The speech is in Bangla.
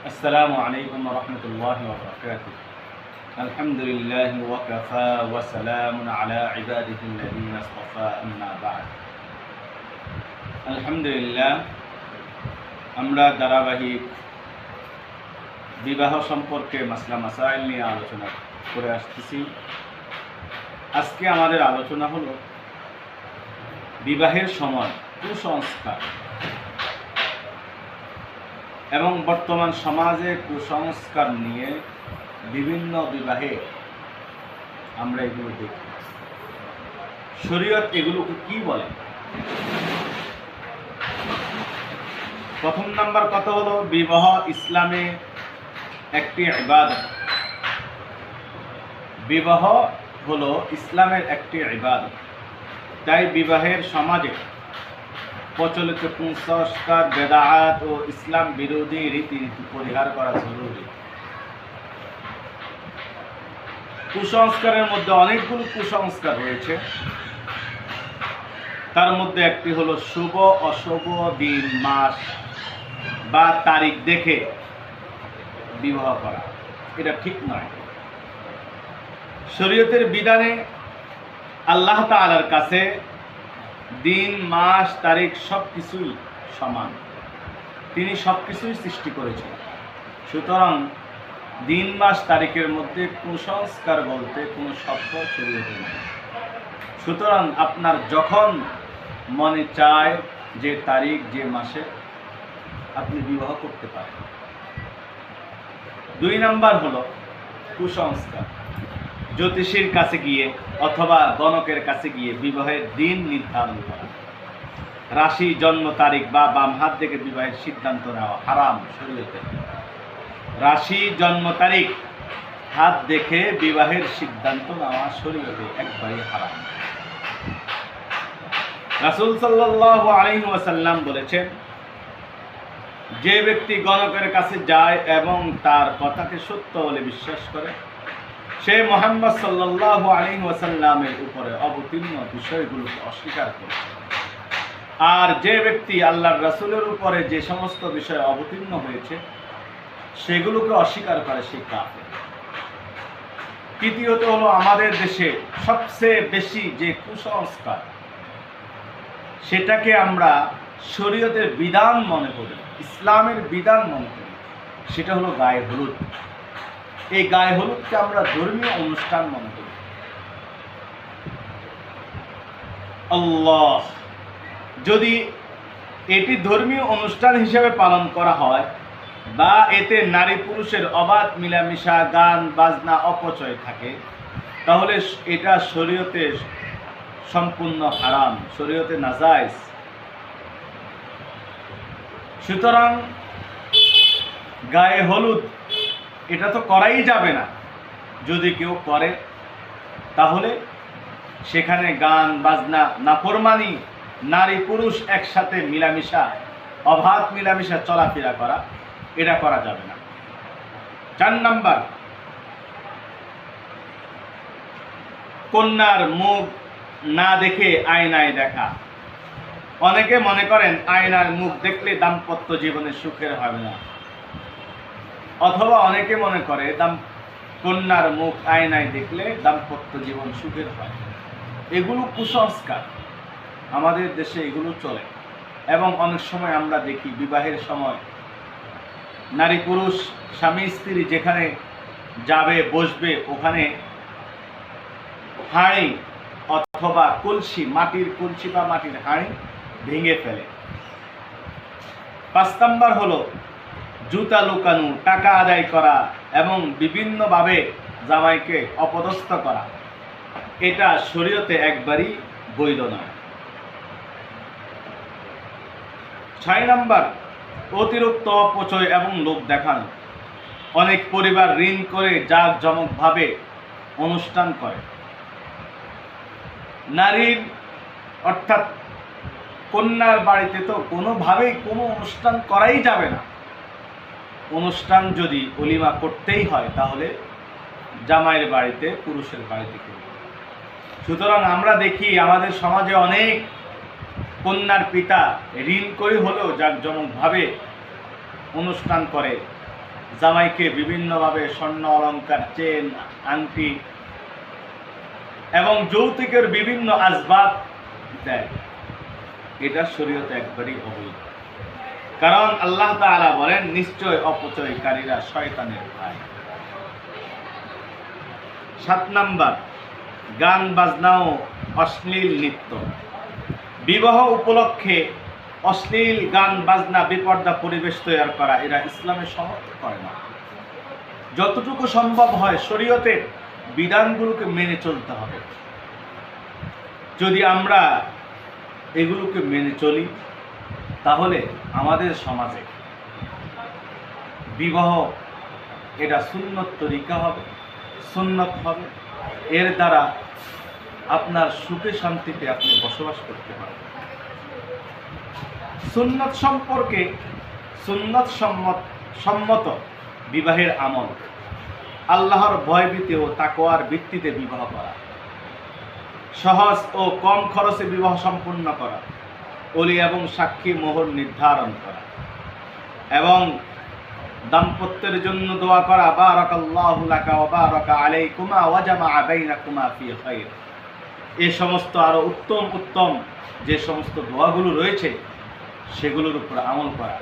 السلام عليكم ورحمة الله وبركاته. الحمد لله وكفى وسلام على عباده الذين اصطفى أما بعد. الحمد لله আমরা ধারাবাহিক বিবাহ সম্পর্কে মাসলা মাসাইল নিয়ে আলোচনা করে আসতেছি। আজকে আমাদের আলোচনা হলো বিবাহের সময় কুসংস্কার এবং বর্তমান সমাজে কুসংস্কার নিয়ে বিভিন্ন বিবাহে আমরা এগুলো দেখি। শরীয়ত এগুলোকে কি বলে? প্রথম নাম্বার কথা হলো বিবাহ ইসলামে একটি ইবাদত। বিবাহ হলো ইসলামের একটি ইবাদত। তাই বিবাহের সমাজে প্রচলিত কুসংস্কার, বেদাত ও ইসলাম বিরোধী রীতিনীতি পরিহার করা জরুরি। কুসংস্কারের মধ্যে অনেকগুলো কুসংস্কার রয়েছে। তার মধ্যে একটি হলো শুভ অশুভ দিন, মাস বা তারিখ দেখে বিবাহ করা। এটা ঠিক নয়। শরীয়তের বিধানে আল্লাহ তাআলার কাছে দিন, মাস, তারিখ সব কিছুই সমান। তিনি সব কিছুই সৃষ্টি করেছেন। সুতরাং দিন, মাস, তারিখের মধ্যে কুসংস্কার বলতে কোনো শব্দ শরীয়তে নেই। সুতরাং আপনার যখন মনে চায় যে তারিখ, যে মাসে আপনি বিবাহ করতে পারেন। 2 নাম্বার হলো কুসংস্কার জ্যোতিষীর কাছে গিয়ে অথবা গণকের কাছে গিয়ে বিবাহের দিন নির্ধারণ করা। রাশি, জন্ম তারিখ বা বাম হাত দেখে বিবাহের সিদ্ধান্ত নেওয়া হারাম শরীয়তে। রাশি, জন্ম তারিখ হাত দেখে বিবাহের সিদ্ধান্ত নেওয়া শরীয়তে একবারে হারাম। রাসূল সাল্লাল্লাহু আলাইহি ওয়াসাল্লাম বলেছেন, যে ব্যক্তি গণকের কাছে যায় এবং তার কথাকে সত্য বলে বিশ্বাস করে, সে মুহাম্মদ সাল্লাল্লাহু আলাইহি ওয়াসাল্লামের উপরে অবতীর্ণ বিষয়গুলোকে অস্বীকার করে। আর যে ব্যক্তি আল্লাহর রাসূলের উপরে যে সমস্ত বিষয় অবতীর্ণ হয়েছে সেগুলোকে অস্বীকার করে, সে কাফের। তৃতীয়ত হলো আমাদের দেশে সবচেয়ে বেশি যে কুসংস্কার, সেটাকে আমরা শরীয়তের বিধান মনে করি, ইসলামের বিধান মনে করি, সেটা হলো গায়ে হলুদ। এই গায়ে হলুদকে আমরা ধর্মীয় অনুষ্ঠান মনে করি। আল্লাহ, যদি এটি ধর্মীয় অনুষ্ঠান হিসেবে পালন করা হয় বা এতে নারী পুরুষের অবাধ মিলামিশা, গান বাজনা, অপচয় থাকে, তাহলে এটা শরীয়তে সম্পূর্ণ হারাম, শরীয়তে নাজায়েজ। সুতরাং গায়ে হলুদ এটা তো করাই যাবে না। যদি কেউ করে তাহলে সেখানে গান বাজনা, নাফরমানি, নারী পুরুষ একসাথে মিলামিশা, অবাধ মিলামিশা, চলাফেরা করা, এটা করা যাবে না। 4 নাম্বার, কন্যার মুখ না দেখে আয়নায় দেখা। অনেকে মনে করেন আয়নার মুখ দেখলে দাম্পত্য জীবনে সুখের হবে না, অথবা অনেকে মনে করে কন্যার মুখ আয়নায় দেখলে দাম্পত্য জীবন সুখের হয়। এগুলো কুসংস্কার। আমাদের দেশে এগুলো চলে এবং অনেক সময় আমরা দেখি বিবাহের সময় নারী পুরুষ, স্বামী স্ত্রী যেখানে যাবে, বসবে, ওখানে হাঁড়ি অথবা কলসি, মাটির কলসি বা মাটির হাঁড়ি ভেঙে ফেলে। 5 নাম্বার হলো জুতা লুকানো, টাকা আদায় করা এবং বিভিন্নভাবে জামাইকে অপদস্থ করা। এটা শরীয়তে একবারই বৈধ নয়। 6 নাম্বার, অতিরিক্ত অপচয় এবং লোভ দেখানো। অনেক পরিবার ঋণ করে জাঁকজমকভাবে অনুষ্ঠান করে। নারীর অর্থাৎ কন্যার বাড়িতে তো কোনোভাবেই কোনো অনুষ্ঠান করাই যাবে না। অনুষ্ঠান যদি ওলিমা করতেই হয় তাহলে জামাইয়ের বাড়িতে, পুরুষের বাড়িতে করবে। সুতরাং আমরা দেখি আমাদের সমাজে অনেক কন্যার পিতা ঋণ করে হলেও জাঁকজমকভাবে অনুষ্ঠান করে, জামাইকে বিভিন্নভাবে স্বর্ণ অলংকার, চেন, আংটি এবং যৌতুকের বিভিন্ন আসবাব দেয়, এটা শরীয়তে একবারই অবৈধ। কারণ আল্লাহ তাআলা বলেন, নিশ্চয় অপচয়কারীরা শয়তানের ভাই। 7 নাম্বার, গান বাজনা ও অশ্লীল নৃত্য। বিবাহ উপলক্ষে অশ্লীল গান বাজনা, বেপর্দা পরিবেশ তৈরি করা, এরা ইসলামে সমর্থন করে না। যতটুকু সম্ভব হয় শরীয়তের বিধানগুলোকে মেনে চলতে হবে। যদি আমরা এগুলোকে মেনে চলি, তাহলে আমাদের সমাজে বিবাহ এটা সুন্নত তরিকা হবে, সুন্নত হবে। এর দ্বারা আপনার সুখে শান্তিতে আপনি বসবাস করতে পারবেন। সুন্নত সম্পর্কে, সুন্নত সম্মত বিবাহের আমল, আল্লাহর ভয়ভীতি ও তাকওয়ার ভিত্তিতে বিবাহ করা, সহজ ও কম খরচে বিবাহ সম্পূর্ণ করা, ওলি এবং সাক্ষী মোহর নির্ধারণ করা এবং দাম্পত্যের জন্য দোয়া করা, বারাকাল্লাহু লাকা ওয়া বারাকা আলাইকুমা ওয়া জামাআ বাইনাকুমা ফি খায়র। এই সমস্ত আরো উত্তম উত্তম যে সমস্ত দোয়াগুলো রয়েছে, সেগুলোর উপর আমল করা।